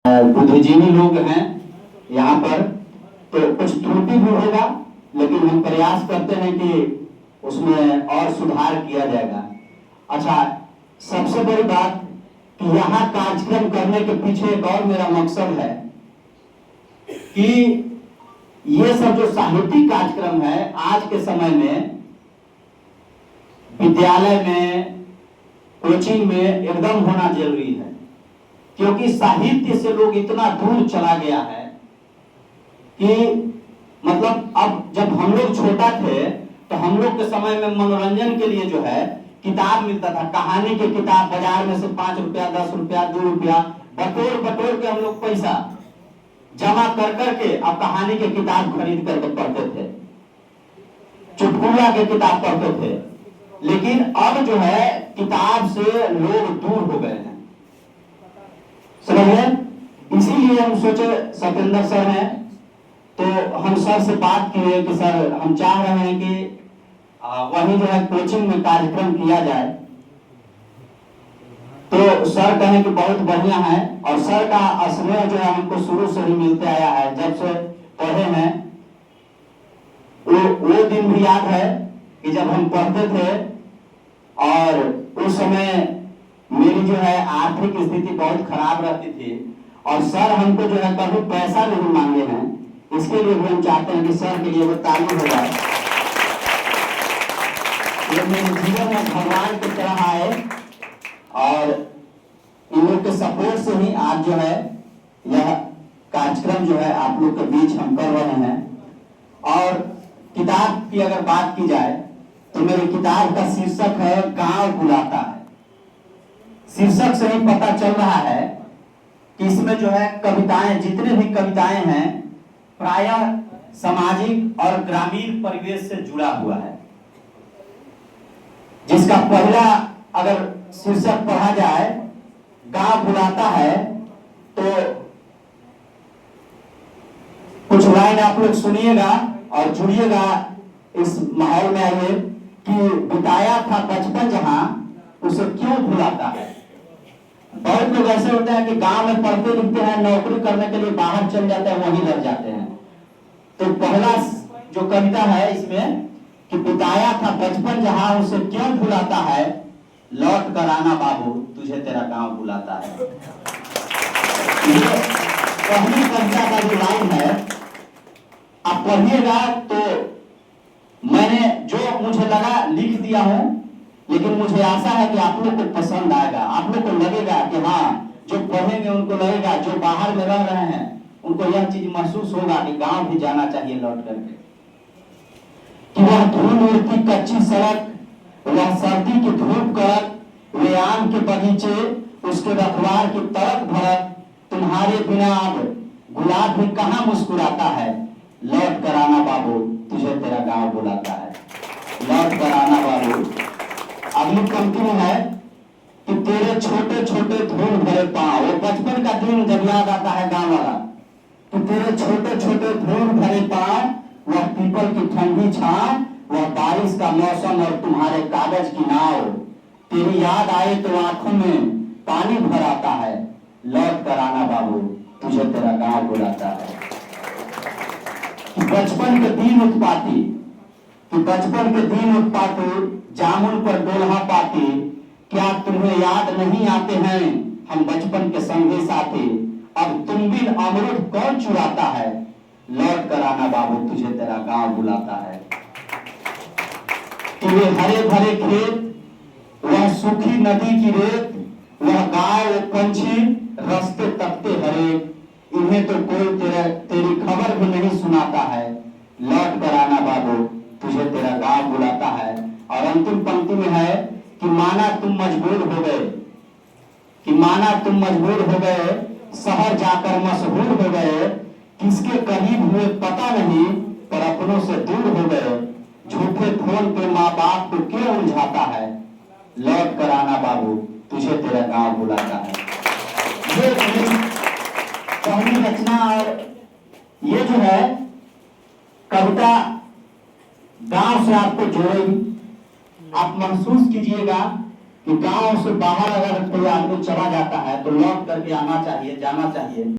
बुद्धिजीवी लोग हैं यहाँ पर, तो कुछ त्रुटि भी होगा, लेकिन हम प्रयास करते हैं कि उसमें और सुधार किया जाएगा। अच्छा, सबसे बड़ी बात कि यहाँ कार्यक्रम करने के पीछे एक और मेरा मकसद है कि ये सब जो साहित्यिक कार्यक्रम है आज के समय में विद्यालय में, कोचिंग में एकदम होना जरूरी है, क्योंकि साहित्य से लोग इतना दूर चला गया है कि मतलब अब जब हम लोग छोटा थे तो हम लोग के समय में मनोरंजन के लिए जो है किताब मिलता था, कहानी की किताब बाजार में से 5 रुपया 10 रुपया 2 रुपया बटोर बटोर के हम लोग पैसा जमा कर करके अब कहानी की किताब खरीद करके पढ़ते थे, चुटकुला की किताब पढ़ते थे। लेकिन अब जो है किताब से लोग दूर हो गए हैं, समझे। इसीलिए हम सोचे, सत्येंद्र सर हैं तो हम सर से बात किए कि सर हम चाह रहे हैं कि वही जो है कोचिंग में कार्यक्रम किया जाए। तो सर कहें कि बहुत बढ़िया है, और सर का स्नेह जो है हमको शुरू से ही मिलते आया है, जब से पढ़े हैं। वो दिन भी याद है कि जब हम पढ़ते थे और उस समय मेरी जो है आर्थिक स्थिति बहुत खराब रहती थी, और सर हमको जो है कभी पैसा नहीं मांगे हैं। इसके लिए भी हम चाहते हैं कि सर के लिए वो ताली हो जाए। ये मेरे जीवन में भगवान की तरह आए, और इन लोग के सपोर्ट से ही आज जो है यह कार्यक्रम जो है आप लोग के बीच हम कर रहे हैं। और किताब की अगर बात की जाए तो मेरी किताब का शीर्षक है गांव बुलाता है। शीर्षक से ही पता चल रहा है कि इसमें जो है कविताएं, जितने भी कविताएं हैं प्रायः सामाजिक और ग्रामीण परिवेश से जुड़ा हुआ है। जिसका पहला अगर शीर्षक पढ़ा जाए गांव बुलाता है, तो कुछ लाइन आप लोग सुनिएगा और जुड़िएगा इस माहौल में। आइए कि बिताया था बचपन जहां उसे क्यों भुलाता है। बहुत लोग ऐसे होते हैं कि गांव में पढ़ते लिखते हैं, नौकरी करने के लिए बाहर चल जाते हैं, वहीं रह जाते हैं। तो पहला जो कविता है इसमें कि बिताया था बचपन जहां उसे क्यों भुलाता है, लौट कर आना बाबू तुझे तेरा गांव बुलाता है। ये पहली कविता का जो लाइन है, आप पढ़िएगा तो मैंने जो मुझे लगा लिख दिया हूं, लेकिन मुझे आशा है कि आप लोग को पसंद आएगा। आप लोग को लगेगा कि हाँ, जो पढ़ेंगे उनको लगेगा, जो बाहर में रह रहे हैं उनको यह चीज महसूस होगा कि गांव भी जाना चाहिए लौट करके। कि वह धूल उड़ती कच्ची सड़क, वह सर्दी की धूप कड़क, वे आम के बगीचे, उसके रखवार की तड़क भड़क, तुम्हारे बिना अब गुलाब भी कहां मुस्कुराता है, लौट कर आना बाबू तुझे तेरा गांव बुलाता है, लौट कर आना बाबू। अगली पंक्ति में है कि तेरे छोटे छोटे धूल भरे पांव, वो बचपन का दिन जब याद आता है गांव वाला, कि तेरे छोटे छोटे धूल भरे पांव, वह पीपल की ठंडी छांव, वह बारिश का मौसम और तुम्हारे कागज की नाव, तेरी याद आए तो आंखों में पानी भर आता है, लौट कर आना बाबू तुझे तेरा गांव बुलाता है। बचपन के दिन उत्पाती, कि बचपन के दिन उत्पाती, जामुन पर डोलहा पाती, क्या तुम्हें याद नहीं आते हैं हम बचपन के संगी साथी, अब तुम बिन अमरुद कौन चुराता है, लौट कर आना बाबू तुझे तेरा गांव बुलाता है। कि वे हरे भरे खेत, वह सूखी नदी की रेत, वह गाय वो पंछी रास्ते तकते हरे, इन्हें तो कोई तेरी खबर भी नहीं सुनाता है, लौट कर आना बाबू तुझे तेरा गांव बुलाता है। और अंतिम पंक्ति में है कि माना तुम मजबूर हो गए, कि माना तुम मजबूर हो गए, शहर जाकर मशहूर हो गए, किसके करीब हुए पता नहीं पर अपनों से दूर हो गए, झूठे फोन पे माँ बाप को क्यों उलझाता है, लौट कर आना बाबू तुझे तेरा गांव बुलाता है। ये पहली रचना, और ये जो है कविता गांव से आपको जोड़ेगी। आप महसूस कीजिएगा कि गांव से बाहर अगर कोई आदमी चला जाता है तो लौट करके आना चाहिए, जाना चाहिए।